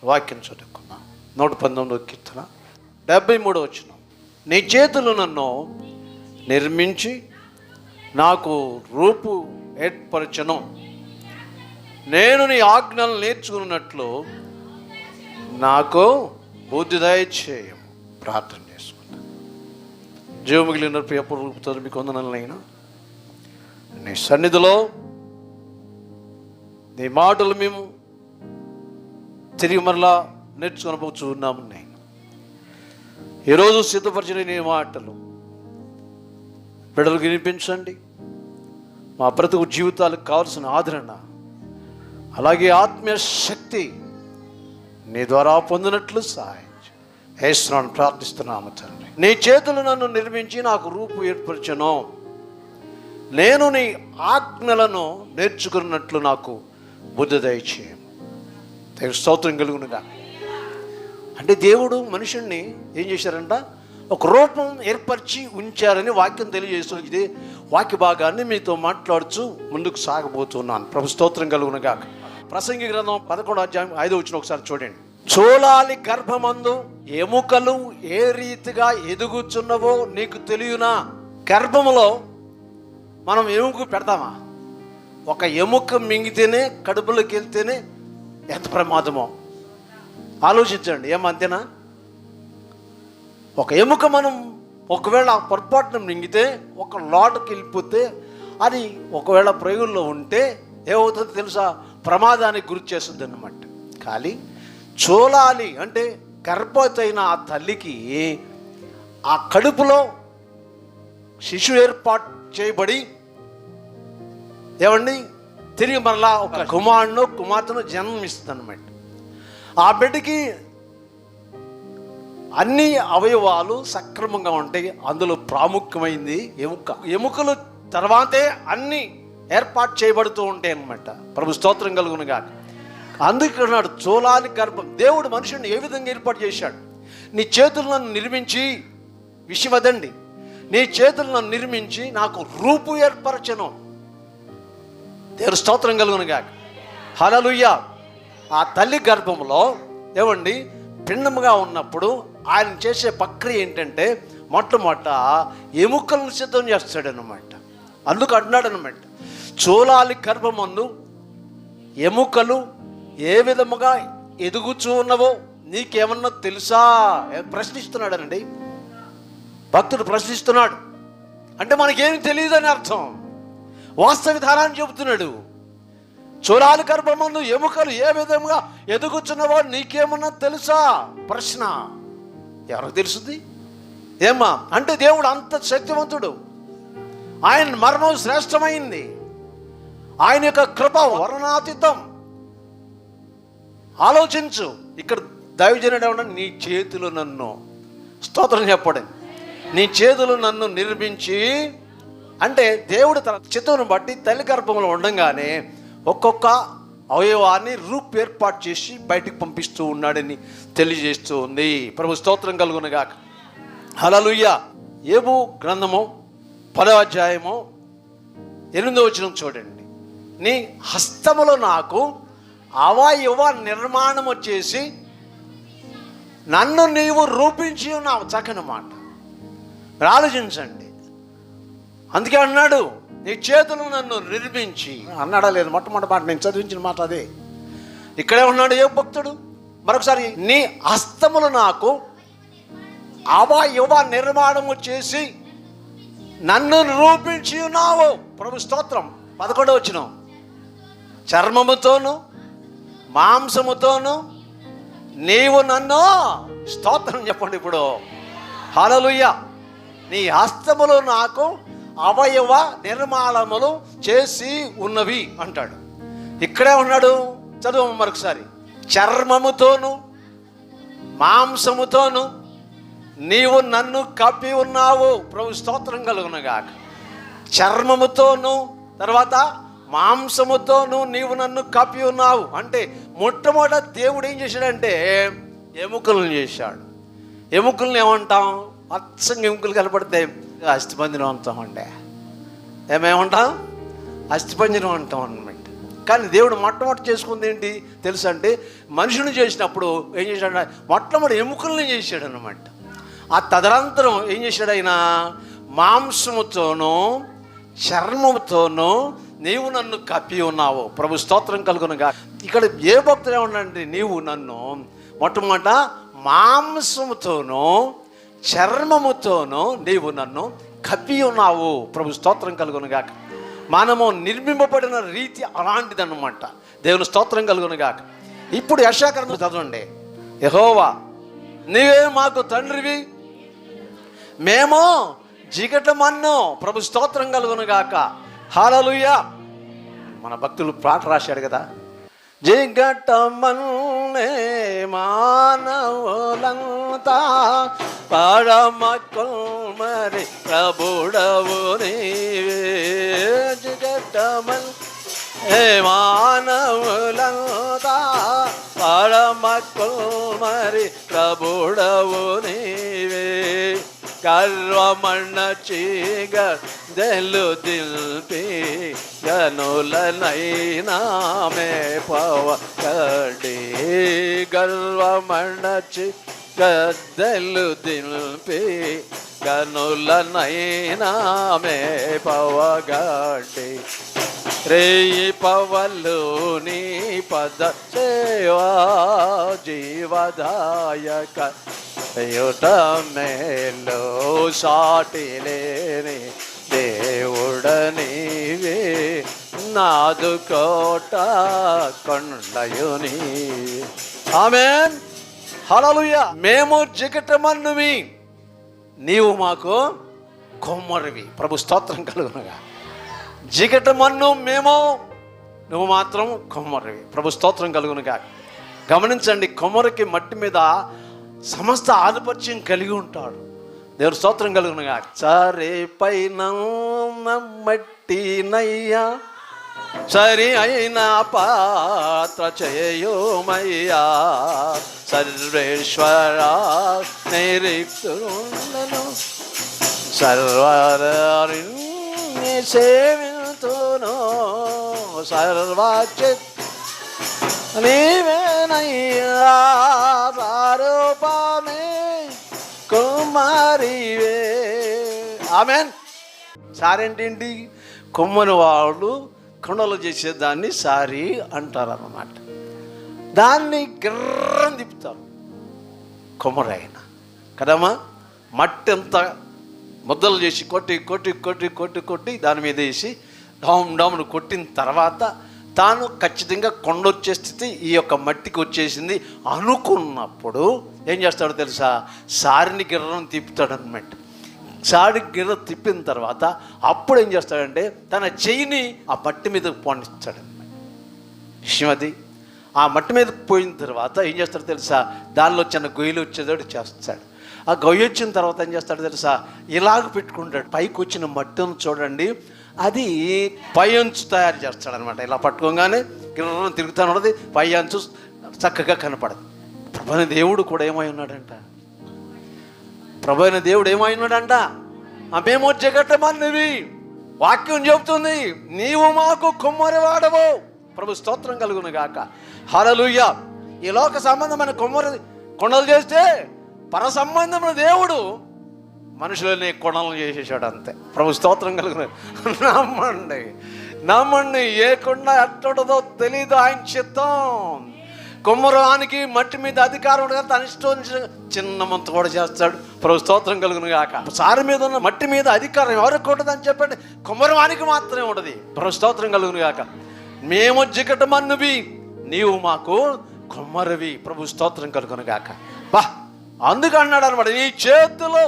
వాక్యం చదువుకున్నాం. 119వ కీర్తన 73వ వచనం. నీ చేతులు నన్ను నిర్మించి నాకు రూపు ఏర్పరచను, నేను నీ ఆజ్ఞలు నేర్చుకున్నట్లు నాకు బుద్ధి దయచేయము. ప్రార్థన చేసుకుంటా. జీవము మిగిలిన ప్రియపూర్వకుతో మీకు వందనాలైనా నీ సన్నిధిలో నీ మాటలు మేము తిరిగి మరలా నేర్చుకొనబోతున్నాము. నేను ఈరోజు సిద్ధపరిచిన నీ మాటలు బిడ్డలకు వినిపించండి. మా బ్రతుకు జీవితాలకు కావాల్సిన ఆదరణ, అలాగే ఆత్మీయ శక్తి నీ ద్వారా పొందినట్లు సహాయం యేసునామమున ప్రార్థిస్తున్నాము తండ్రి. నీ చేతులు నన్ను నిర్మించి నాకు రూపు ఏర్పరచను, నేను నీ ఆజ్ఞలను నేర్చుకున్నట్లు నాకు బుద్ధి దయచేయము. స్తోత్రం కలుగునుగా. అంటే దేవుడు మనుషుణ్ణి ఏం చేశారంట, ఒక రూపం ఏర్పరిచి ఉంచారని వాక్యం తెలియజేస్తుంది. ఇదే వాక్య భాగాన్ని మీతో మాట్లాడుచు ముందుకు సాగబోతున్నాను. ప్రభు స్తోత్రం కలుగునుగా. ప్రసంగి గ్రంథం 11వ అధ్యాయం 5వ వచనం ఒకసారి చూడండి. చూలాలి గర్భమందు ఎముకలు ఏ రీతిగా ఎదుగుచున్నవో నీకు తెలియనా? గర్భములో మనం ఎముక పెడతామా? ఒక ఎముక మింగితేనే, కడుపులోకి వెళ్తేనే ఎంత ప్రమాదమో ఆలోచించండి. ఏమంతేనా? ఒక ఎముక మనం ఒకవేళ పొరపాటున మింగితే, ఒక లోటుకి వెళ్ళిపోతే, అది ఒకవేళ ప్రయోగంలో ఉంటే ఏమవుతుందో తెలుసా? ప్రమాదానికి గురి చేస్తుంది అన్నమాట. కానీ చూలాలి అంటే గర్భవతి అయిన ఆ తల్లికి ఆ కడుపులో శిశువు ఏర్పాటు చేయబడి ఏమండి తిరిగి మరలా ఒక కుమారుడు కుమార్తెను జన్మిస్తుంది అన్నమాట. ఆ బిడ్డకి అన్ని అవయవాలు సక్రమంగా ఉంటాయి. అందులో ప్రాముఖ్యమైంది ఎముక. ఎముకలు తర్వాతే అన్ని ఏర్పాటు చేయబడుతూ ఉంటాయి అన్నమాట. ప్రభు స్తోత్రం కలుగునుగా. అందుకన్నాడు చూలాలి గర్భం. దేవుడు మనుషుని ఏ విధంగా ఏర్పాటు చేశాడు? నీ చేతులను నిర్మించి, విషయం అదండి, నీ చేతులను నిర్మించి నాకు రూపు ఏర్పరచను. దేవుడు స్తోత్రం కలుగునుగా. హల్లెలూయా. ఆ తల్లి గర్భంలో ఏమండి పిండముగా ఉన్నప్పుడు ఆయన చేసే ప్రక్రియ ఏంటంటే మొట్టమొదట ఎముకలను సిద్ధం చేస్తాడనమాట. అందుకు అంటున్నాడు అనమాట, చూలాలి గర్భమందు ఎముకలు ఏ విధముగా ఎదుగుచూ ఉన్నవో నీకేమన్నా తెలుసా? ప్రశ్నిస్తున్నాడనండి, భక్తుడు ప్రశ్నిస్తున్నాడు. అంటే మనకేమి తెలియదని అర్థం. వాస్తవ విధానాన్ని చెబుతున్నాడు. చూలాలి గర్భమందు ఎముకలు ఏ విధంగా ఎదుగుచున్నవో నీకేమన్నా తెలుసా? ప్రశ్న. ఎవరికి తెలుస్తుంది? ఏమా అంటే దేవుడు అంత శక్తివంతుడు. ఆయన మరణం శ్రేష్టమైంది. ఆయన యొక్క కృప వర్ణనాతీతం. ఆలోచించు. ఇక్కడ దైవజనుడు ఏమన్నా, నీ చేతులు నన్ను, స్తోత్రం చెప్పండి, నీ చేతులు నన్ను నిర్మించి, అంటే దేవుడు తన చిత్తమును బట్టి తల్లి గర్భంలో ఉండగానే ఒక్కొక్క అవయవాన్ని రూపు ఏర్పాటు చేసి బయటికి పంపిస్తూ ఉన్నాడని తెలియజేస్తూ ఉంది. ప్రభు స్తోత్రం కలుగునుగా. హల్లెలూయా. యోబు గ్రంథము 10వ అధ్యాయము 8వ వచనం చూడండి. నీ హస్తములో నాకు అవయవ నిర్మాణము చేసి నన్ను నీవు రూపించి ఉన్నావు. చక్కని మాట. ఆలోచించండి. అందుకే అన్నాడు, నీ చేతులు నన్ను నిర్మించి అన్నాడా లేదు? మొట్టమొదటి మాట నేను చదివించిన మాట అదే. ఇక్కడే ఉన్నాడు ఏ భక్తుడు. మరొకసారి, నీ హస్తములు నాకు అవయవ నిర్మాణము చేసి నన్ను రూపించి ఉన్నావు. ప్రభు స్తోత్రం. 11వ వచనం. చర్మముతోను మాంసముతోను నీవు నన్ను, స్తోత్రం చెప్పండి ఇప్పుడు, హల్లెలూయా, నీ హస్తములు నాకు అవయవ నిర్మాణములు చేసి ఉన్నవి అంటాడు. ఇక్కడే ఉన్నాడు. చదువు మరొకసారి. చర్మముతోను మాంసముతోను నీవు నన్ను కప్పి ఉన్నావు. ప్రభు స్తోత్రం కలుగునుగాక. చర్మముతోను తర్వాత మాంసముతోను నీవు నన్ను కప్పి ఉన్నావు అంటే మొట్టమొదట దేవుడు ఏం చేశాడంటే ఎముకలను చేశాడు. ఎముకలను ఏమంటాం? అచ్చంగా ఎముకలు కనపడితే అస్థిపంజరం అంటాం అండి. ఏమేమంటాం? అస్థిపంజరం అంటాం అన్నమాట. కానీ దేవుడు మొట్టమొదటి చేసుకుంది ఏంటి తెలుసా అంటే, మనుషుని చేసినప్పుడు ఏం చేశాడు, మొట్టమొదటి ఎముకల్ని చేశాడు అనమాట. ఆ తదనంతరం ఏం చేశాడు ఆయన, మాంసముతోనూ చర్మముతోనూ నీవు నన్ను కప్పి ఉన్నావు. ప్రభు స్తోత్రం కలుగునుగా. ఇక్కడ ఏ భక్తులు ఏమన్నాడంటే, నీవు నన్ను మొట్టమొదట మాంసముతోనూ చర్మముతోనూ నీవు నన్ను కప్పి ఉన్నావు. ప్రభు స్తోత్రం కలుగునుగాక. మనము నిర్మింపబడిన రీతి అలాంటిదన్నమాట. దేవుని స్తోత్రం కలుగునుగాక. ఇప్పుడు యెషయా గ్రంథం చదవండి. యెహోవా నీవే మాకు తండ్రివి, మేము జిగట మన్ను. ప్రభు స్తోత్రం కలుగునుగాక. హల్లెలూయా. మన భక్తులు పాట రాశాడు కదా, జిగట మన్నే మానవులంతా పరమకుల్ మరి ప్రభుడవు నీవే. జిగట మన్నే మానవులంతా పరమకుల్ మరి ప్రభుడవు నీవే. గర్వమన్న చీగదెలు దిల్పి గనులనైనా మే పవకడి. గర్వమన్న చీగదెలు దిల్పి గనులనైనా మే పవగడి. రేయి పవలు నీ పద సేవా జీవదాయక యుట మేలో సాటి లేని దేవుడనివే. నాదు కోట కొండయుని. ఆమేన్. హల్లెలూయా. మేము జిగటమన్నువి, నీవు మాకు కొమ్మరివి. ప్రభు స్తోత్రం కలుగునుగా. జిగటమన్ను మేము, నువ్వు మాత్రం కొమ్మరివి. ప్రభు స్తోత్రం కలుగునుగా. గమనించండి, కొమ్మరికి మట్టి మీద సమస్త ఆధిపత్యం కలిగి ఉంటాడు. దేవుని స్తోత్రం కలుగునుగా. సరే పైన మట్టి నయ్యా, సరి అయిన పాత్ర చేయుమయ్యా. సర్వేశ్వర నిరీక్షులను సర్వరి సేవితును. సర్వచిత్ నీవేనయ్యా. రూపమే కుమారివే. ఆమేన్. సారేంటేంటి, కొమ్మని వాళ్ళు కుండలు చేసేదాన్ని సారీ అంటారు అన్నమాట. దాన్ని గిర్రం తిప్పుతారు కొమ్మరైన కదమ్మా. మట్టి అంతా ముద్దలు చేసి కొట్టి కొట్టి కొట్టి కొట్టి కొట్టి దాని మీద వేసి డామ్ డామ్ను కొట్టిన తర్వాత తాను ఖచ్చితంగా కొండ వచ్చే స్థితి ఈ యొక్క మట్టికి వచ్చేసింది అనుకున్నప్పుడు ఏం చేస్తాడో తెలుసా, సారిని గిర్రం తిప్పుతాడు అనమాట. సారి గిర్ర తిప్పిన తర్వాత అప్పుడు ఏం చేస్తాడంటే తన చెయ్యిని ఆ మట్టి మీద పోనిస్తాడనమాట. శ్రీమతి ఆ మట్టి మీద పోయిన తర్వాత ఏం చేస్తాడో తెలుసా, దానిలో చిన్న గొయ్యలు వచ్చేదోడు చేస్తాడు. ఆ గొయ్యి వచ్చిన తర్వాత ఏం చేస్తాడో తెలుసా, ఇలాగ పెట్టుకుంటాడు. పైకి వచ్చిన మట్టిని చూడండి, అది పై అంచు తయారు చేస్తాడనమాట. ఇలా పట్టుకోగానే గిర్రం తిరుగుతూ ఉన్నది, పై అంచు చక్కగా కనపడదు. ప్రభువైన దేవుడు కూడా ఏమై ఉన్నాడంట, ప్రభువైన దేవుడు ఏమై ఉన్నాడంట, మేము జగటమన్నివి. వాక్యం చెబుతుంది, నీవు మాకు కుమ్మరివాడవు. ప్రభు స్తోత్రం కలుగును గాక. హల్లెలూయా. ఈ లోక సంబంధమైన కొండలు చేస్తే పర సంబంధమైన దేవుడు మనుషులని కొండలను చేసేసాడు అంతే. ప్రభు స్తోత్రం కలుగును. నమ్మండి నమ్మండి, ఏ కొండ ఎట్టడదో తెలీదు ఆయన చిత్తం. కుమ్మరానికి మట్టి మీద అధికారం ఉండగా తన ఇష్టం చిన్న మంత కూడా చేస్తాడు. ప్రభు స్తోత్రం కలుగును గాక. సారి మీద ఉన్న మట్టి మీద అధికారం ఎవరికి ఉంటుందని చెప్పండి, కుమ్మరానికి మాత్రమే ఉంటుంది. ప్రభు స్తోత్రం కలుగును గాక. మేము జిగటమన్నువి, నీవు మాకు కుమ్మరివి. ప్రభు స్తోత్రం కలుగును గాక. బా అందుకు అన్నాడు అనమాట, నీ చేతులు,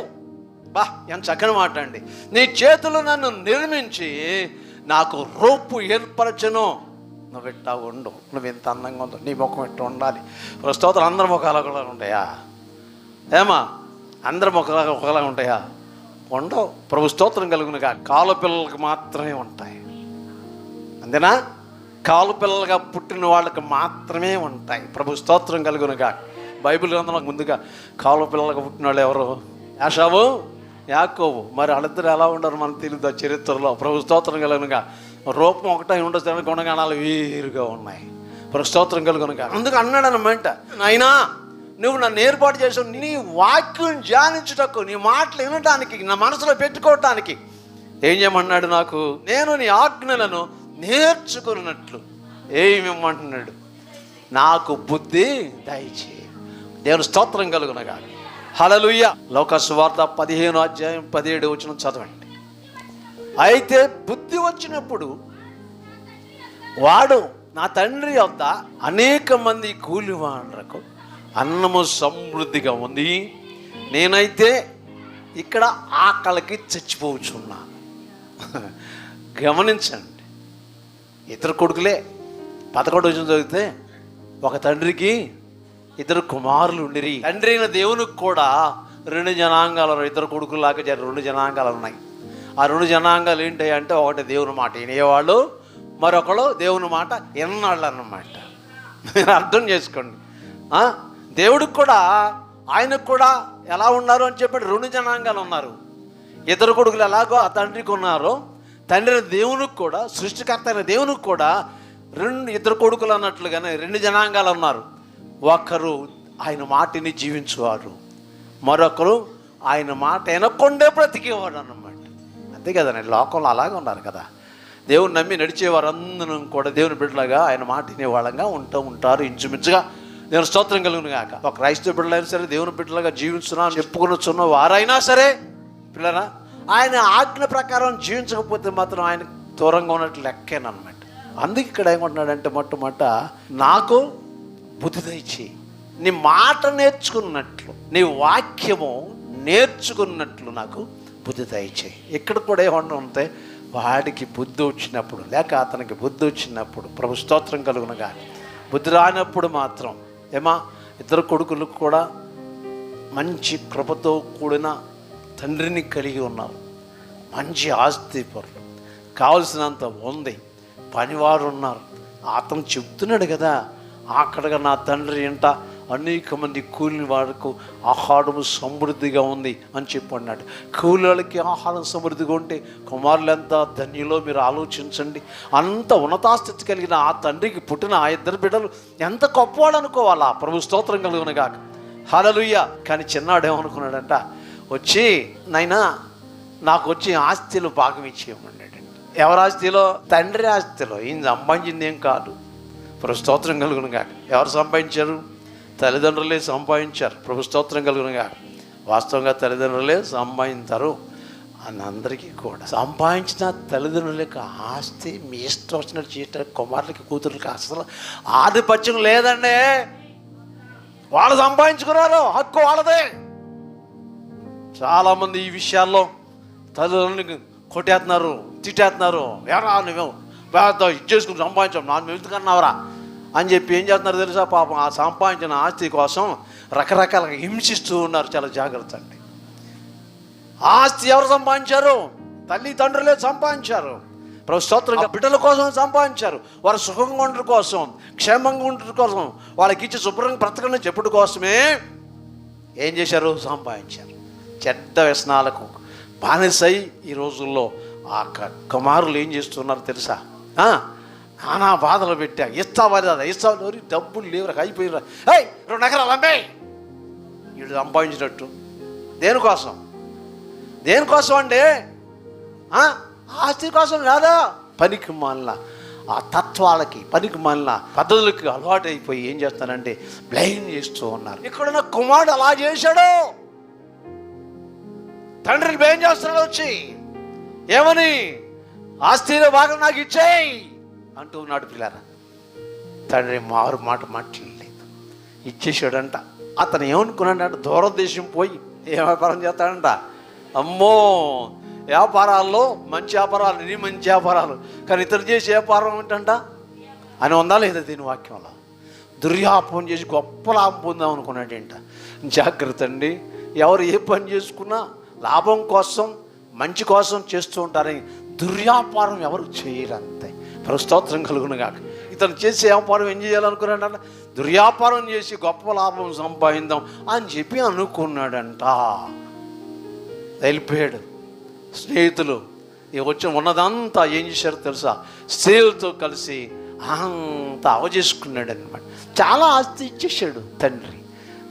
బా ఎంత చక్కని మాట అండి, నీ చేతులు నన్ను నిర్మించి నాకు రూపు ఏర్పరచను. నువ్వు ఇట్టా ఉండు, నువ్వు ఇంత అందంగా ఉండు, నీ ముఖం ఇట్లా ఉండాలి. స్తోత్రం. అందరి ముఖాలు ఒకలా ఉంటాయా ఏమా? అందరి ముఖాలు ఒకలా ఉంటాయా? ఉండవు. ప్రభు స్తోత్రం కలుగునుగా. కాలు పిల్లలకు మాత్రమే ఉంటాయి, అంతేనా? కాలు పిల్లలుగా పుట్టిన వాళ్ళకి మాత్రమే ఉంటాయి. ప్రభు స్తోత్రం కలుగునుగా. బైబిల్ గ్రంథంలో ముందుగా కాలు పిల్లలుగా పుట్టిన వాళ్ళు ఎవరు? యాషావు, యాకోబు. మరి వాళ్ళిద్దరు ఎలా ఉండరు మనకు తెలియదు చరిత్రలో. ప్రభు స్తోత్రం కలుగునుగా. రూపం ఒకటే ఉండదు, గుణగణాలు వేరుగా ఉన్నాయి. స్తోత్రం కలుగును గాక. అందుకు అన్నాడు అన్నమాట, నాయనా నువ్వు నన్ను ఏర్పాటు చేసావు నీ వాక్యం ధ్యానించుటకు, నీ మాటలు వినడానికి, నా మనసులో పెట్టుకోవటానికి. ఏం చేయమన్నాడు? నాకు నేను నీ ఆజ్ఞలను నేర్చుకున్నట్లు ఏమిమ్మంటున్నాడు? నాకు బుద్ధి దయచేయి. దేవుని స్తోత్రం కలుగును గాక. హల్లెలూయా. లోకా సువార్త 15:17 చదవండి. అయితే బుద్ధి వచ్చినప్పుడు వాడు నా తండ్రి వద్ద అనేక మంది కూలివాళ్లకు అన్నము సమృద్ధిగా ఉంది, నేనైతే ఇక్కడ ఆకలికి చచ్చిపోవచ్చున్నాను. గమనించండి, ఇద్దరు కొడుకులే. 11 చదివితే ఒక తండ్రికి 2 కుమారులు ఉండిరి. తండ్రి అయిన దేవునికి కూడా 2 జనాంగాలు, 2 కొడుకులాగా 2 జనాంగాలు ఉన్నాయి. ఆ 2 జనాంగాలు ఏంటి అంటే, ఒకటి దేవుని మాట వినేవాళ్ళు, మరొకడు దేవుని మాట విన్నాళ్ళు అన్నమాట. మీరు అర్థం చేసుకోండి. దేవుడికి కూడా ఆయనకు కూడా ఎలా ఉన్నారు అని చెప్పి 2 జనాంగాలు ఉన్నారు. 2 కొడుకులు ఎలాగో ఆ తండ్రికి ఉన్నారో, తండ్రి దేవునికి కూడా, సృష్టికర్త అయిన దేవునికి కూడా 2 కొడుకులు అన్నట్లుగానే 2 జనాంగాలు ఉన్నారు. ఒకరు ఆయన మాటని జీవించేవారు, మరొకరు ఆయన మాట వినకుండే బ్రతికేవాడు అన్నమాట. అంతే కదండి, లోకంలో అలాగే ఉన్నారు కదా. దేవుని నమ్మి నడిచేవారు అందరూ కూడా దేవుని బిడ్డలాగా ఆయన మాట వినేవాళ్ళంగా ఉంటారు ఇంచుమించుగా. దేవుని స్తోత్రం కలుగును గాక. ఒక క్రైస్తవ బిడ్డలైనా సరే, దేవుని బిడ్డలుగా జీవించున్నా చెప్పుకున్న వారైనా సరే, పిల్లరా ఆయన ఆజ్ఞ ప్రకారం జీవించకపోతే మాత్రం ఆయన దూరంగా ఉన్నట్లు లెక్కేనమాట. అందుకే ఇక్కడ ఏమంటున్నాడంటే, మొట్టమొదట నాకు బుద్ధి దయచేయి, నీ మాట నేర్చుకున్నట్లు, నీ వాక్యము నేర్చుకున్నట్లు నాకు బుద్ధి దయచేయి. ఇక్కడ కూడా ఏమన్నా ఉంటే, వాడికి బుద్ధి వచ్చినప్పుడు, లేక అతనికి బుద్ధి వచ్చినప్పుడు, ప్రభు స్తోత్రం కలుగును గాక. బుద్ధి రానప్పుడు మాత్రం 2 కొడుకులకు కూడా మంచి కృపతో కూడిన తండ్రిని కలిగి ఉన్నారు, మంచి ఆస్తి పరులు, కావలసినంత ఉంది, పనివారు ఉన్నారు. అతను చెప్తున్నాడు కదా, అక్కడగా నా తండ్రి ఇంట అనేక మంది కూలి వారికి ఆహారం సమృద్ధిగా ఉంది అని చెప్పన్నాడు. కూలీలకి ఆహారం సమృద్ధిగా ఉంటే కుమారులు ఎంత ధన్యులో మీరు ఆలోచించండి. అంత ఉన్నతాస్థితి కలిగిన ఆ తండ్రికి పుట్టిన ఆ 2 బిడ్డలు ఎంత గొప్పవాడు అనుకోవాలా. ప్రభు స్తోత్రం కలుగును గాక. హల్లెలూయా. కానీ చిన్నాడు ఏమనుకున్నాడంట, వచ్చి నాయనా నాకు వచ్చి ఆస్తిలో భాగం ఇచ్చేయమన్నాడు. ఎవరి ఆస్తిలో? తండ్రి ఆస్తిలో. ఈయన సంపాదించింది ఏం కాదు. ప్రభు స్తోత్రం కలుగును గాక. ఎవరు సంపాదించారు? తల్లిదండ్రులే సంపాదించారు. ప్రభు స్తోత్రం కలుగును గాక. వాస్తవంగా తల్లిదండ్రులే సంపాదించారు అని అందరికీ కూడా. సంపాదించిన తల్లిదండ్రులకి ఆస్తి మీ ఇష్టం వచ్చినట్టు చేయటం కుమారులకి కూతురులకి అసలు ఆధిపత్యం లేదండి. వాళ్ళు సంపాదించుకున్నారు, హక్కు వాళ్ళదే. చాలామంది ఈ విషయాల్లో తల్లిదండ్రులకి కొట్టేస్తున్నారు, తిట్టేస్తున్నారు. ఎవరా నువ్వు ఇది చేసుకుని సంపాదించాం, నాన్న ఎందుకన్నావరా అని చెప్పి ఏం చేస్తున్నారు తెలుసా? పాపం ఆ సంపాదించిన ఆస్తి కోసం రకరకాలుగా హింసిస్తూ ఉన్నారు. చాలా జాగ్రత్త అండి. ఆస్తి ఎవరు సంపాదించారు? తల్లిదండ్రులే సంపాదించారు. ప్రభు స్తోత్రంగా బిడ్డల కోసం సంపాదించారు. వారు సుఖంగా ఉండటం కోసం, క్షేమంగా ఉండటం కోసం, వాళ్ళకి ఇచ్చి శుభ్రంగా బ్రతకని చెప్పుడు కోసమే ఏం చేశారు? సంపాదించారు. చెడ్డ వ్యసనాలకు బానిసై ఈ రోజుల్లో ఆ కుమారులు ఏం చేస్తున్నారు తెలుసా? నానా బాధలు పెట్టా, ఇస్తావా లేదా, ఇస్తావు డబ్బులు లేవురా, అయిపోయిరా, 2 ఎకరాలు అమ్మాయి వీడు సంపాదించినట్టు. దేనికోసం? దేనికోసం అండి? ఆస్తి కోసం కాదా? పనికి మాలిన ఆ తత్వాలకి, పనికి మాలిన పద్ధతులకి అలవాటు అయిపోయి ఏం చేస్తానంటే బ్లైండ్ చేస్తూ ఉన్నారు. ఇక్కడున్న కుమారుడు అలా చేశాడు. తండ్రిని బ్లేమ్ చేస్తున్నాడు వచ్చి, ఏమని? ఆస్తిలో భాగం నాకు ఇచ్చేయి అంటూ ఉన్నాడు. పిల్లరా, తండ్రి మారు మాట మాట్లాడలేదు, ఇచ్చేసాడంట. అతను ఏమనుకున్నాడంట, దూరదేశం పోయి ఏ వ్యాపారం చేస్తాడంట. అమ్మో, వ్యాపారాల్లో మంచి వ్యాపారాలు, నీ మంచి వ్యాపారాలు, కానీ ఇతను చేసే వ్యాపారం ఏంటంట అని ఉందా లేదా? దీని వాక్యంలో దుర్యాపం చేసి గొప్ప లాభం పొందాం అనుకున్నాడు ఏంట. జాగ్రత్త అండి. ఎవరు ఏ పని చేసుకున్నా లాభం కోసం, మంచి కోసం చేస్తూ ఉంటారని దుర్వ్యాపారం ఎవరు చేయరంతే. స్తోత్రం కలుగును గాక. ఇతను చేసే వ్యాపారం ఏం చేయాలనుకున్నాడంట? దుర్వ్యాపారం చేసి గొప్ప లాభం సంపాదిద్దాం అని చెప్పి అనుకున్నాడంట. వెళ్ళిపోయాడు. స్నేహితులు వచ్చి ఉన్నదంతా ఏం చేశారో తెలుసా, స్త్రీలతో కలిసి అంతా అవజేసుకున్నాడు అనమాట. చాలా ఆస్తి ఇచ్చేసాడు తండ్రి.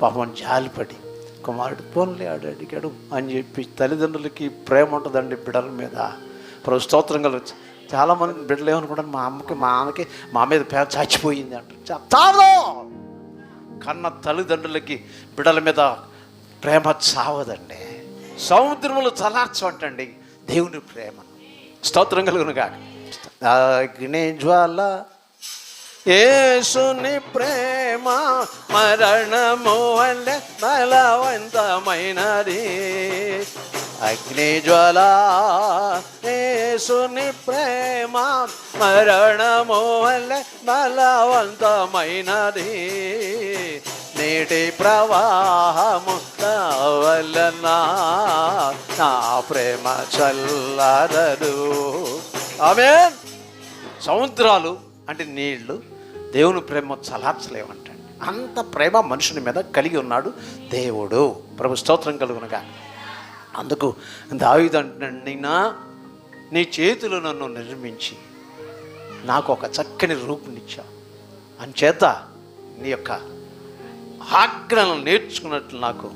పాపం జాలిపడి కుమారుడు పోన్లే అడిగాడు అని చెప్పి, తల్లిదండ్రులకి ప్రేమ ఉంటుందండి బిడ్డల మీద. ప్రభు స్తోత్రం కలవచ్చు. చాలామంది బిడ్డలు ఏమనుకుంటారు, మా మీద పేద చచ్చిపోయింది అంటారు. చావదు. కన్న తల్లిదండ్రులకి బిడ్డల మీద ప్రేమ చావదండి. సముద్రములు చలార్చంటండి దేవుని ప్రేమను. స్తోత్రం కలుగునుగా. అగ్ని జ్వాల యేసుని ప్రేమ మరణము వల్లే బలవంతమైనది. అగ్ని జ్వాల యేసుని ప్రేమ మరణము వల్లే బలవంతమైనది. నేటి ప్రవాహము వలన నా ప్రేమ చల్లరదు. ఆమేన్. సముద్రాలు అంటే నీళ్లు దేవుని ప్రేమ చలార్చలేమంటండి. అంత ప్రేమ మనుషుని మీద కలిగి ఉన్నాడు దేవుడు. ప్రభు స్తోత్రం కలుగునగా. అందుకు దావీదు అంటున్నాడు, నీ చేతులు నన్ను నిర్మించి నాకు ఒక చక్కని రూపునిచ్చావు, అంచేత నీ యొక్క ఆజ్ఞలను నేర్చుకున్నట్లు నాకు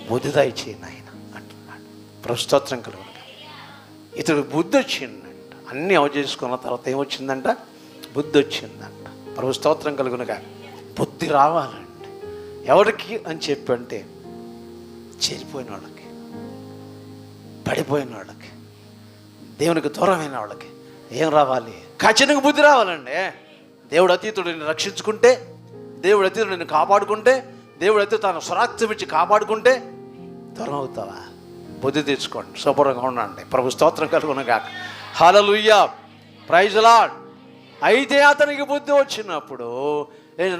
బుద్ధి దయచేయి నాయన అంటున్నాడు. ప్రభు స్తోత్రం కలుగునగా. ఇతడు బుద్ధి వచ్చిందంట. అన్నీ అవజేసుకున్న తర్వాత ఏమొచ్చిందంట? బుద్ధి వచ్చిందంట. ప్రభు స్తోత్రం కలుగునగా. బుద్ధి రావాలండి. ఎవరికి అని చెప్పంటే చెడిపోయిన వాళ్ళకి, పడిపోయిన వాళ్ళకి, దేవునికి దూరమైన వాళ్ళకి ఏం రావాలి? ఖచ్చితంగా బుద్ధి రావాలండి. దేవుడు అతీతుడిని రక్షించుకుంటే, దేవుడు అతీతుడు నిన్ను కాపాడుకుంటే, దేవుడు అతీతుడు తన స్వరాక్తం ఇచ్చి కాపాడుకుంటే దూరం అవుతావా? బుద్ధి తెచ్చుకోండి, శుభ్రంగా ఉండండి. ప్రభు స్తోత్రం కలుగునగా. హల్లెలూయా, ప్రైజ్ ది లార్డ్. అయితే అతనికి బుద్ధి వచ్చినప్పుడు,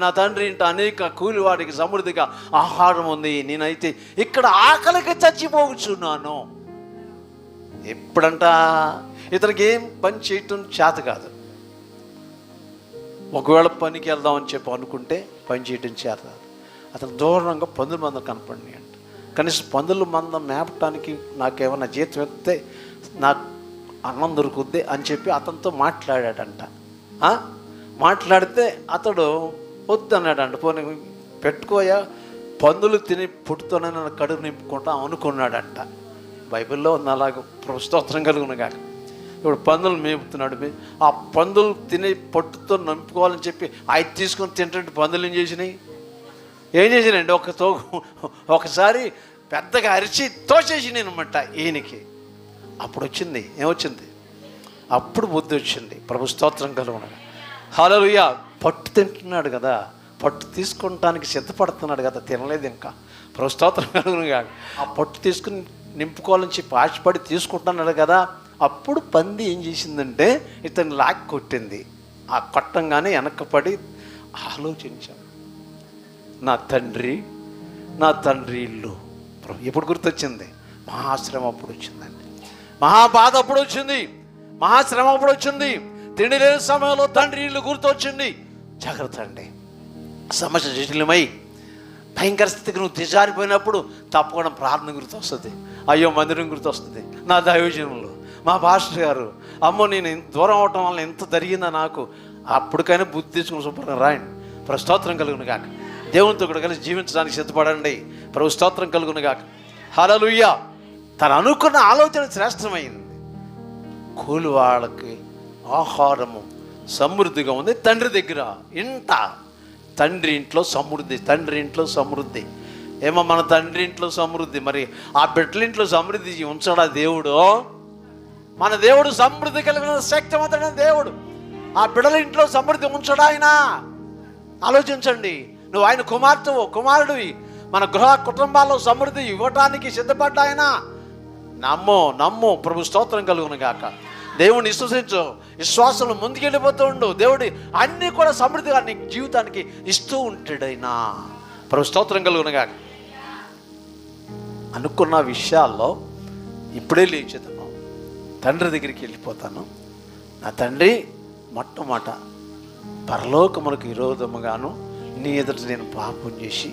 నా తండ్రి ఇంట అనేక కూలివాడికి సమృద్ధిగా ఆహారం ఉంది, నేనైతే ఇక్కడ ఆకలికి చచ్చిపోవచ్చున్నాను. ఎప్పుడంట ఇతనికి ఏం పని చేయటం చేత కాదు. ఒకవేళ పనికి వెళ్దామని చెప్పి అనుకుంటే పని చేయటం చేత కాదు. అతను దూరంగా పందుల మందం కనపడినాయి అంట. కనీసం పందుల మందం మేపటానికి నాకేమన్నా జీతం ఇస్తే నాకు అన్నం దొరుకుద్ది అని చెప్పి అతనితో మాట్లాడాడంట. మాట్లాడితే అతడు వద్దు అన్నాడంట. పోనీ పెట్టుకోయా, పందులు తిని పుట్టుతోనే నన్ను కడుపు నింపుకుంటా అనుకున్నాడంట. బైబిల్లో ఉంది అలాగ. స్తోత్రం కలుగునుగా. ఇప్పుడు పందులు మేపుతున్నాడు. ఆ పందులు తిని పట్టుతో నింపుకోవాలని చెప్పి ఆయన తీసుకొని తింటుంటే పందులు ఏం చేసినాయండి? ఒకసారి పెద్దగా అరిచి తోచేసినాయి అనమాట ఈయనకి. అప్పుడు వచ్చింది, ఏమొచ్చింది? అప్పుడు బుద్ధి వచ్చింది. ప్రభు స్తోత్రం కలుగునగా. హల్లెలూయా. పట్టు తింటున్నాడు కదా, పట్టు తీసుకుంటానికి సిద్ధపడుతున్నాడు కదా, తినలేదు ఇంకా. ప్రభు స్తోత్రం కలుగునగా. ఆ పట్టు తీసుకుని నింపుకోవాలని చెప్పి ఆశపడి తీసుకుంటున్నాడు కదా. అప్పుడు పంది ఏం చేసిందంటే ఇతన్ని లాక్ కొట్టింది. ఆ కొట్టంగానే వెనక్కపడి ఆలోచించాడు, నా తండ్రి ఇల్లు. ఎప్పుడు గుర్తొచ్చింది? మహాశ్రమ అప్పుడు వచ్చిందండి. మహాబాధ అప్పుడు వచ్చింది, మహాశ్రమ అప్పుడు వచ్చింది. తిండి లేని సమయంలో తండ్రి ఇల్లు గుర్తొచ్చింది. జాగ్రత్త అండి. సమస్య జటిలమై భయంకర స్థితికి నువ్వు దిగజారిపోయినప్పుడు తప్పకుండా ప్రార్థన గుర్తొస్తుంది, అయ్యో మందిరం గుర్తొస్తుంది, నా దైవజనులు, మా పాస్టర్ గారు, అమ్మో నేను దూరం అవటం వల్ల ఎంత జరిగిందా నాకు. అప్పటికైనా బుద్ధి తెచ్చుకుని శుభ్రంగా రాయండి. ప్రభు స్తోత్రం కలుగును గాక. దేవునితో కూడా కలిసి జీవించడానికి సిద్ధపడండి. ప్రభు స్తోత్రం కలుగును గాక. హల్లెలూయా. తను అనుకున్న ఆలోచన శ్రేష్టమైంది. కూలి వాళ్ళకి ఆహారము సమృద్ధిగా ఉంది తండ్రి దగ్గర. ఇంత తండ్రి ఇంట్లో సమృద్ధి. ఏమో మన తండ్రి ఇంట్లో సమృద్ధి, మరి ఆ బిడ్డల ఇంట్లో సమృద్ధి ఉంచడా దేవుడు? మన దేవుడు సమృద్ధి కలిగిన శక్తివంతుడైన దేవుడు. ఆ బిడ్డల ఇంట్లో సమృద్ధి ఉంచడా ఆయన? ఆలోచించండి. నువ్వు ఆయన కుమారుడివి. మన గృహ కుటుంబాల్లో సమృద్ధి ఇవ్వటానికి సిద్ధపడ్డా ఆయన. నమ్ము. ప్రభు స్తోత్రం కలుగును గాక. దేవుడిని విశ్వసించు, విశ్వాసంలో ముందుకెళ్ళిపోతూ ఉండు. దేవుడి అన్నీ కూడా సమృద్ధిగా నీ జీవితానికి ఇస్తూ ఉంటాడైనా. ప్రభు స్తోత్రం కలుగును గాక. అనుకున్న విషయాల్లో ఇప్పుడే లేచేతను తండ్రి దగ్గరికి వెళ్ళిపోతాను. నా తండ్రి, మొట్టమొదట పరలోకములకు విరోధముగాను నీ ఎదుట నేను పాపం చేసి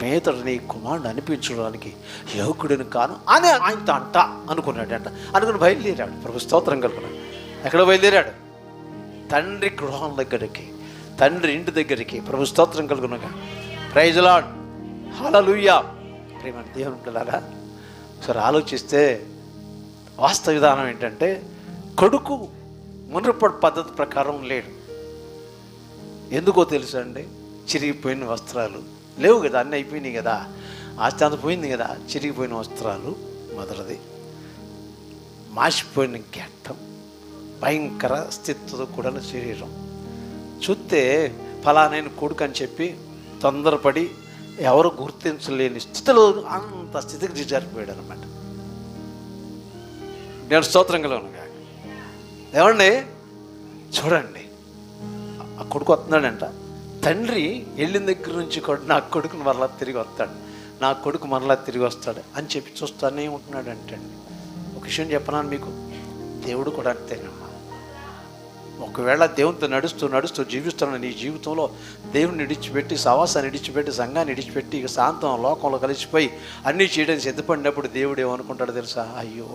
మీదట నీ కుమారుడు అనిపించడానికి యోగుడిని కాను అని ఆయనతో అంట అనుకున్నాడంట. అనుకుని బయలుదేరాడు. ప్రభు స్తోత్రం కలుగున్నాడు. ఎక్కడ బయలుదేరాడు? తండ్రి గృహం దగ్గరికి, తండ్రి ఇంటి దగ్గరికి. ప్రభు స్తోత్రం కలుగునగా. ప్రైజ్ లార్డ్, హల్లెలూయా. ప్రేమ దేవుని పిల్లలారా, ఒకసారి ఆలోచిస్తే వాస్తవ విధానం ఏంటంటే, కొడుకు మునుపటి పద్ధతి ప్రకారం లేడు. ఎందుకో తెలుసా అండి? చిరిగిపోయిన వస్త్రాలు లేవు కదా, అన్నీ అయిపోయినాయి కదా, ఆస్తి అంత పోయింది కదా. చిరిగిపోయిన వస్త్రాలు మొదలది, మాసిపోయిన గెట్టం, భయంకర స్థితితో కూడిన శరీరం. చూస్తే ఫలానైన కొడుకు అని చెప్పి తొందరపడి ఎవరు గుర్తించలేని స్థితిలో అంత స్థితికి దిగజారిపోయాడు అనమాట. నేను స్తోత్రం కలవనుగా. ఏమండి చూడండి, ఆ కొడుకు వస్తున్నాడంట. తండ్రి వెళ్ళిన దగ్గర నుంచి కూడా నా కొడుకుని మరలా తిరిగి వస్తాడు, నా కొడుకు మరలా తిరిగి వస్తాడు అని చెప్పి చూస్తానే ఉంటున్నాడు అంటే అండి. ఒక విషయం చెప్పనాను మీకు, దేవుడు కూడా అంతేనమ్మా. ఒకవేళ దేవునితో నడుస్తూ నడుస్తూ జీవిస్తున్న నీ జీవితంలో దేవుని విడిచిపెట్టి, సవాసాన్ని విడిచిపెట్టి, సంఘాన్ని విడిచిపెట్టి, ఇక శాంతం లోకంలో కలిసిపోయి అన్నీ చేయడానికి సిద్ధపడినప్పుడు దేవుడు ఏమనుకుంటాడో తెలుసా? అయ్యో,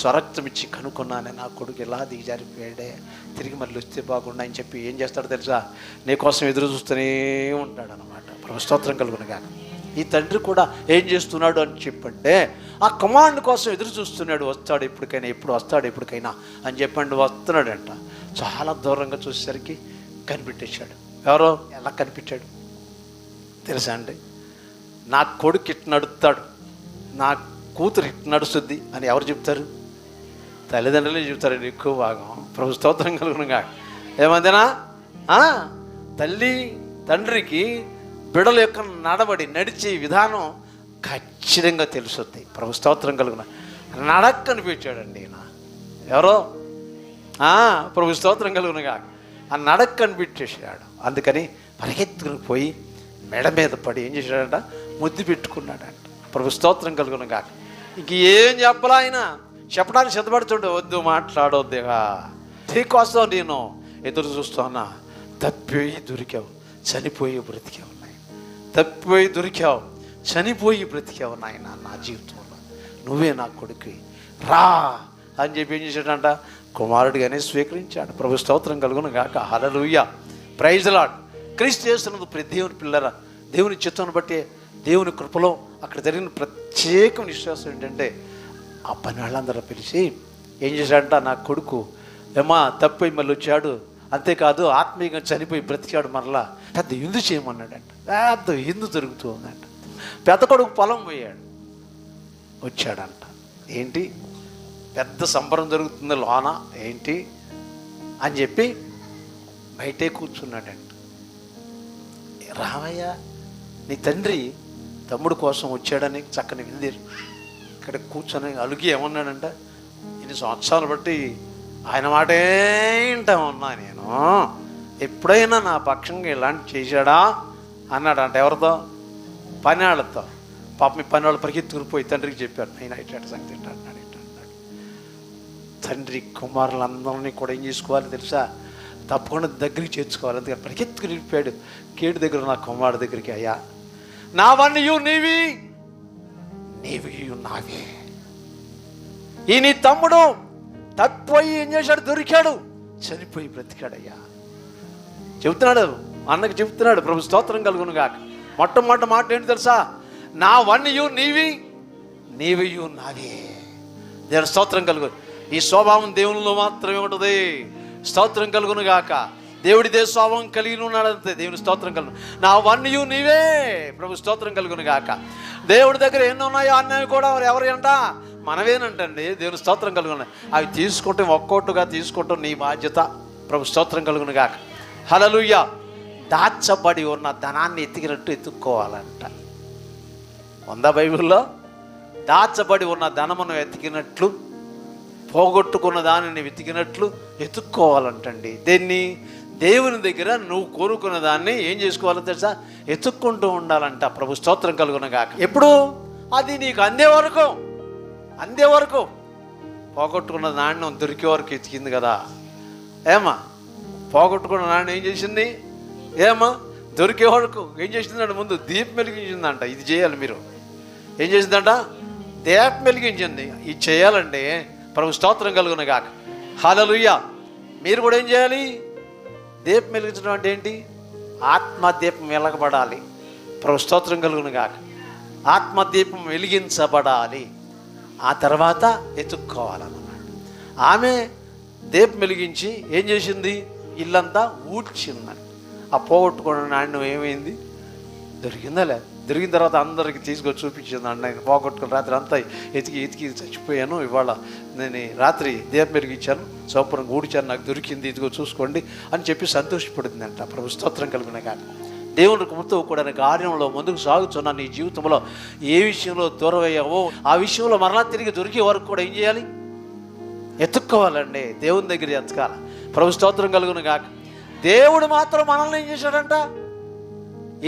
స్వరక్తం ఇచ్చి కనుక్కున్నానే నా కొడుకు ఇలా దిగజారిపోయాడే, తిరిగి మళ్ళీ వస్తే బాగుండా అని చెప్పి ఏం చేస్తాడో తెలుసా? నీ కోసం ఎదురు చూస్తూనే ఉంటాడు అనమాట. ప్రభు స్తోత్రం కలుగునగా. ఈ తండ్రి కూడా ఏం చేస్తున్నాడు అని చెప్పంటే, ఆ కమాండ్ కోసం ఎదురు చూస్తున్నాడు. వస్తాడు ఎప్పటికైనా, ఎప్పుడు వస్తాడు ఎప్పటికైనా అని చెప్పండి. వస్తున్నాడంట. చాలా దూరంగా చూసేసరికి కనిపెట్టేశాడు. ఎవరో? ఎలా కనిపించాడు తెలుసా అండి? నా కొడుకు ఇటు నడుస్తాడు, నా కూతురు ఇటు నడుస్తుంది అని ఎవరు చెప్తారు? తల్లిదండ్రులే చెప్తారండి ఎక్కువ భాగం. ప్రభు స్తోత్రం కలుగునుగా. ఏమందినా తల్లి తండ్రికి బిడల యొక్క నడిచే విధానం ఖచ్చితంగా తెలుస్తుంది. ప్రభు స్తోత్రం కలుగున. నడక అనిపించాడండి ఈయన. ఎవరో? ప్రభు స్తోత్రం కలుగునుగా. ఆ నడక కనిపించేసాడు. అందుకని పరిగెత్తుకుని పోయి మెడ మీద పడి ఏం చేశాడంట? ముద్దు పెట్టుకున్నాడంట. ప్రభు స్తోత్రం కలుగునుగా. ఇంక ఏం చెప్పలా ఆయన, చెప్పడానికి సిద్ధపడుతుండే. వద్దు, మాట్లాడొద్దుగా, నీకోసం నేను ఎదురు చూస్తున్నా. తప్పిపోయి దొరికావు, చనిపోయి బ్రతికావు నాయన. తప్పిపోయి దొరికావు, చనిపోయి బ్రతికావు నాయన. నా జీవితంలో నువ్వే నా కొడుకు, రా అని చెప్పి ఏం చేశాడంట? కుమారుడిగానే స్వీకరించాడు. ప్రభు స్తోత్రం కలుగును గాక. హల్లెలూయా. Praise Lord. క్రీస్తు యేసునందు ప్రతి దేవుని పిల్లరా, దేవుని చిత్తాన్ని బట్టి, దేవుని కృపలో అక్కడ జరిగిన ప్రత్యేక విశ్వాసం ఏంటంటే, ఆ పని వాళ్ళందరూ పిలిచి ఏం చేశాడంట? నా కొడుకు ఏమా తప్పై మళ్ళీ వచ్చాడు, అంతేకాదు ఆత్మీయంగా చనిపోయి బ్రతికాడు, మరలా పెద్ద ఇందు చేయమన్నాడంట. పెద్ద ఇందు జరుగుతూ ఉందంట. పెద్ద కొడుకు పొలం పోయాడు, వచ్చాడంట. ఏంటి పెద్ద సంబరం జరుగుతుంది లోన ఏంటి అని చెప్పి బయటే కూర్చున్నాడంట. రామయ్య, నీ తండ్రి తమ్ముడు కోసం వచ్చాడని చక్కని విందేరు ఇక్కడ కూర్చొని అలుగి ఏమన్నాడంట? ఇన్ని సంవత్సరాలు బట్టి ఆయన మాటే వింటామన్నా నేను, ఎప్పుడైనా నా పక్షంగా ఇలాంటి చేశాడా అన్నాడంట. ఎవరితో? పని వాళ్ళతో. పాప మీ పని వాళ్ళు పరిగెత్తుకుపోయి తండ్రికి చెప్పాడు, నేను ఇట్లాంటి సంగతి తింటాడు అన్నాడు. తండ్రి కుమారులందరినీ కూడా ఏం చేసుకోవాలి తెలుసా? తప్పకుండా దగ్గరికి చేర్చుకోవాలి. అందుకని పరిగెత్తుకుని వెళ్ళిపోయాడు కేడు దగ్గర నా కుమారుడు దగ్గరికి. అయ్యా, నావన్నయు నీవి, నీవి నావే. ఈ నీ తమ్ముడు తప్పిపోయి ఏం చేశాడు? దొరికాడు, చనిపోయి బ్రతికాడయ్యా. చెబుతున్నాడు, అన్నకి చెబుతున్నాడు. ప్రభు స్తోత్రం కలుగును గాక. మొట్టమొదటి మాట ఏంటి తెలుసా? నావన్నయు నీవి, నీవియు నావే. దేవుని స్తోత్రం కలుగు. ఈ స్వభావం దేవునిలో మాత్రమే ఉంటుంది. స్తోత్రం కలుగును గాక. దేవుడిదే స్వభావం కలిగి ఉన్నాడంతే. దేవుని స్తోత్రం కలుగు. నా వన్నయు నీవే. ప్రభు స్తోత్రం కలుగును గాక. దేవుడి దగ్గర ఎన్ని ఉన్నాయో అన్నవి కూడా ఎవరు అంట? మనవేనంటండి. దేవుని స్తోత్రం కలుగున్నాయి. అవి తీసుకుంటే ఒక్కొట్టుగా తీసుకుంటాం నీ బాధ్యత. ప్రభు స్తోత్రం కలుగును గాక. హల్లెలూయా. దాచబడి ఉన్న ధనాన్ని ఎత్తికినట్టు ఎత్తుక్కోవాలంట. ఉందా బైబిల్లో? దాచబడి ఉన్న ధనమును వెతికినట్లు, పోగొట్టుకున్న దానిని వెతికినట్లు ఎత్తుక్కోవాలంటండి. దేన్ని? దేవుని దగ్గర నువ్వు కోరుకున్న దాన్ని ఏం చేసుకోవాలో తెలుసా? ఎత్తుక్కుంటూ ఉండాలంట. ప్రభు స్తోత్రం కలుగును గాక. ఎప్పుడు? అది నీకు అందే వరకు. పోగొట్టుకున్న నాణ్యం దొరికే వరకు ఎతికింది కదా. ఏమా? పోగొట్టుకున్న నాణ్యం ఏం చేసింది? ఏమా? దొరికే వరకు ఏం చేసిందంట, ముందు దీపం వెలిగించిందంట. ఇది చేయాలి మీరు. ఏం చేసిందంట? దీపం వెలిగించింది. ఇది చేయాలండి. ప్రభు స్తోత్రం కలుగును గాక. హల్లెలూయా. మీరు కూడా ఏం చేయాలి? దీపం వెలిగించడం అంటే ఏంటి? ఆత్మదీపం వెలగబడాలి. ప్రభు స్తోత్రం కలుగును గాక. ఆత్మదీపం వెలిగించబడాలి. ఆ తర్వాత ఎత్తుక్కోవాలన్నమాట. ఆమె దీపం వెలిగించి ఏం చేసింది? ఇల్లంతా ఊడ్చిందండి. ఆ పోగొట్టుకున్న నాణ్యం ఏమైంది? దొరికిందా లేదు? దొరికిన తర్వాత అందరికి తీసుకొచ్చి చూపించింది. నేను పోగొట్టుకుని రాత్రి అంతా ఎతికి చచ్చిపోయాను, ఇవాళ నేను రాత్రి దీపం వెలిగించాను, శుభ్రంగా ఊడ్చాను, నాకు దొరికింది, ఇదిగో చూసుకోండి అని చెప్పి సంతోషపడిందంట. ప్రభు స్తోత్రం కలిగిన కానీ దేవునికి ముందు కూడా కార్యంలో ముందుకు సాగుతున్న నీ జీవితంలో ఏ విషయంలో దూరం అయ్యావో ఆ విషయంలో మరలా తిరిగి దొరికే వరకు కూడా ఏం చేయాలి? ఎత్తుక్కోవాలండి. దేవుని దగ్గర ఎత్తుకోవాలి. ప్రభు స్తోత్రం కలుగును గాక. దేవుడు మాత్రం మనల్ని ఏం చేశాడంట?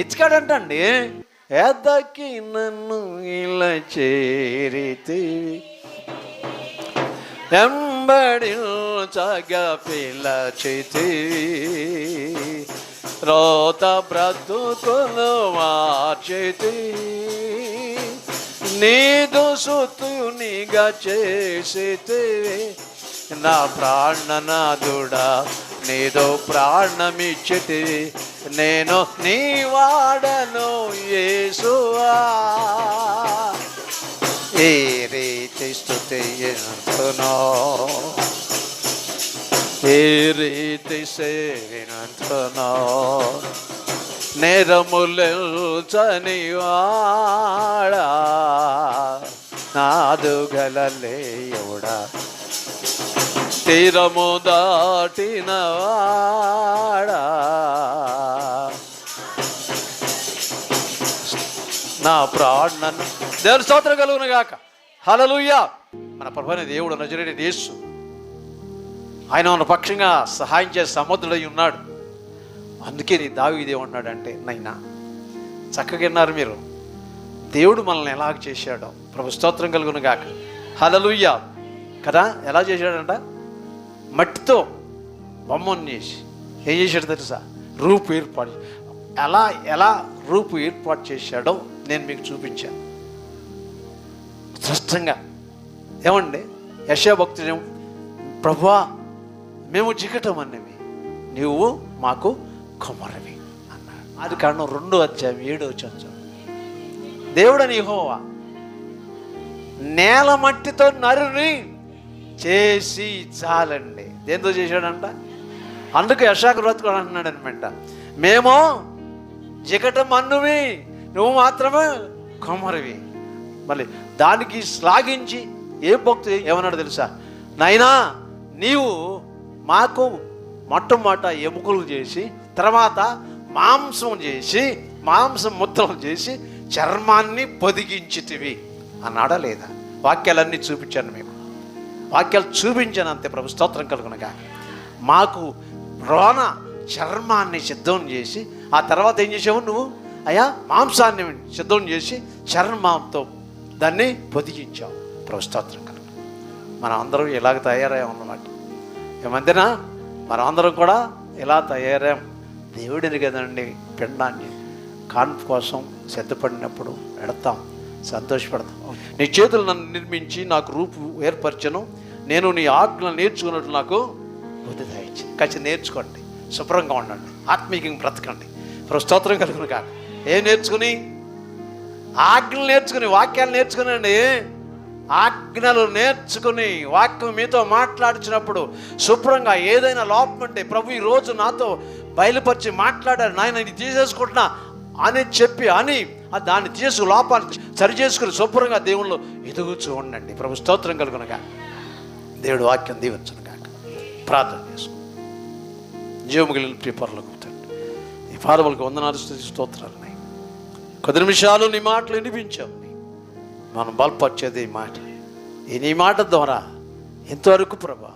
ఎత్తుకాడంట అండి. ఎదకి నన్ను ఇలా చేరితే ఎంబడించగా పిలచితే రోత బ్రతుకులు మార్చితే నీదు సుతునిగా చేసితే నా ప్రాణనాథుడా నీదో ప్రాణమిచ్చితే నేను నీ వాడను యేసువా. ఏ రీతి స్తుతి ఎంతునో ఏ రీతి సేవినంతునో నేరములెల్చని వాడా నాదు గలలేయుడా తీరము దాటిన వాడా నా ప్రాణను. దేవుని స్తోత్రం కలుగును గాక. హల్లెలూయా. మన ప్రభువైన దేవుడు నజరేయుడైన యేసు ఆయన మన పక్షంగా సహాయం చేసే సముద్రుడై ఉన్నాడు. అందుకే నీ దావీదు ఏమన్నాడంటే, నైనా చక్కగా విన్నారు మీరు, దేవుడు మనల్ని ఎలాగ చేశాడో. ప్రభు స్తోత్రం కలుగును గాక. హల్లెలూయా. కదా, ఎలా చేశాడంట? మట్టితో బొమ్మను చేసి ఏం చేశాడు తెలుసా? రూపు ఏర్పాటు. ఎలా రూపు ఏర్పాటు చేశాడో నేను మీకు చూపించాను స్పష్టంగా. ఏమండి, యెషయా భక్తుడు ప్రభువా మేము జికటమన్నవి, నీవు మాకు కొమ్మరవి అన్నాడు. అది కారణం 2:7 దేవుడని యెహోవా నేల మట్టితో నరుని చేసి చాలండి. దేంతో చేశాడంట? అందుకు యెషయాకు బ్రతుకు అంటున్నాడు అనమాట, మేము జికట మన్నువి, నువ్వు మాత్రమే కొమ్మరివి. మళ్ళీ దానికి శ్లాఘించి ఏ భక్తుడు ఏమన్నాడు తెలుసా? నైనా నీవు మాకు మొట్టమొదట ఎముకలు చేసి, తర్వాత మాంసం చేసి, మాంసం ముద్దలు చేసి చర్మాన్ని పొదిగించితివి అన్నాడా లేదా? వాక్యాలన్నీ చూపించాను మీకు, వాక్యాలు చూపించాను అంతే. ప్రభు స్తోత్రం కలుగునగా. మాకు రోన చర్మాన్ని సిద్ధం చేసి, ఆ తర్వాత ఏం చేసావు నువ్వు? అయ్యా మాంసాన్ని సిద్ధం చేసి చర్మంతో దాన్ని పొదిగించావు. ప్రభు స్తోత్రం కలుగు. మనం అందరం ఇలాగ తయారయ్యాం అన్నమాట. ఏమంతేనా? మనం అందరం కూడా ఇలా తయారాం. దేవుడిని కదండి పిండాన్ని కాన్పు కోసం సిద్ధపడినప్పుడు పెడతాం, సంతోషపడతాం. నీ చేతులు నన్ను నిర్మించి నాకు రూపు ఏర్పరచను, నేను నీ ఆజ్ఞలు నేర్చుకున్నట్లు నాకు బుద్ధి దయచి. ఖచ్చితంగా నేర్చుకోండి, శుభ్రంగా ఉండండి, ఆత్మీయంగా బ్రతకండి. ప్రభు స్తోత్రం కలుగును కాక. ఏం నేర్చుకుని? ఆజ్ఞలు నేర్చుకుని, వాక్యాలు నేర్చుకునండి. ఆజ్ఞలు నేర్చుకుని వాక్యం మీతో మాట్లాడుచినప్పుడు శుభ్రంగా ఏదైనా లోపం అంటే, ప్రభు ఈరోజు నాతో బయలుపరిచి మాట్లాడారు, నాయన ఇది తీసేసుకుంటున్నా అని చెప్పి దాన్ని తీసు లోపాలు సరి చేసుకుని శుభ్రంగా దేవుళ్ళు ఎదుగుచూ ఉండండి. ప్రభు స్తోత్రం కలుగునగా. దేవుడు వాక్యం దీవించును కాక. ప్రార్థన చేసుకో. జీవము కలిగిన ప్రియపరులకు ఈ పాదములకు వందనాలు, స్తుతి స్తోత్రాలు. కొద్ది నిమిషాలు నీ మాటలు వినిపించావు. మనం బలపరిచేది ఈ మాట. నీ మాట ద్వారా ఎంతవరకు ప్రభా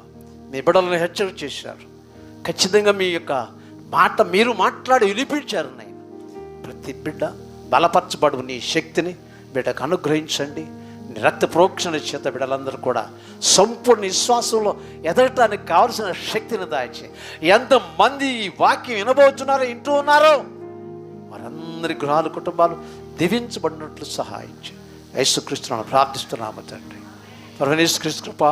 మీ బిడ్డలను హెచ్చరిక చేశారు. ఖచ్చితంగా మీ యొక్క మాట మీరు మాట్లాడి వినిపించారు. నేను ప్రతి బిడ్డ బలపరచబడు నీ శక్తిని బిడ్డకు అనుగ్రహించండి. నీ రక్త ప్రోక్షణ చేత బిడ్డలందరూ కూడా సంపూర్ణ విశ్వాసంలో ఎదగటానికి కావలసిన శక్తిని దాచి, ఎంతమంది ఈ వాక్యం వినబోతున్నారో, వింటూ ఉన్నారో వారందరి గృహాలు కుటుంబాలు దీవించబడినట్లు సహాయించి యేసుక్రీస్తును ప్రార్థిస్తున్నాము తండ్రి. యేసుక్రీస్తు కృప,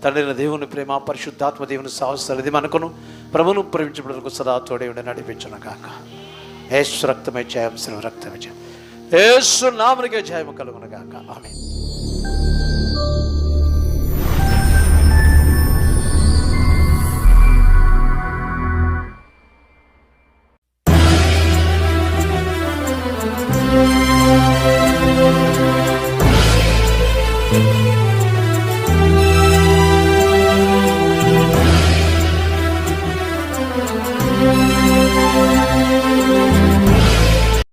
తండ్రి దేవుని ప్రేమ, పరిశుద్ధాత్మ దేవుని సహస్రది మనకును ప్రభువును ప్రేమించబడుటకు సదా తోడే ఉండి నడిపించును గాక. యేసు రక్తమే జయం, శిలువ రక్తమే జయం, యేసు నామమునకే జయము కలుగును గాక. ఆమేన్.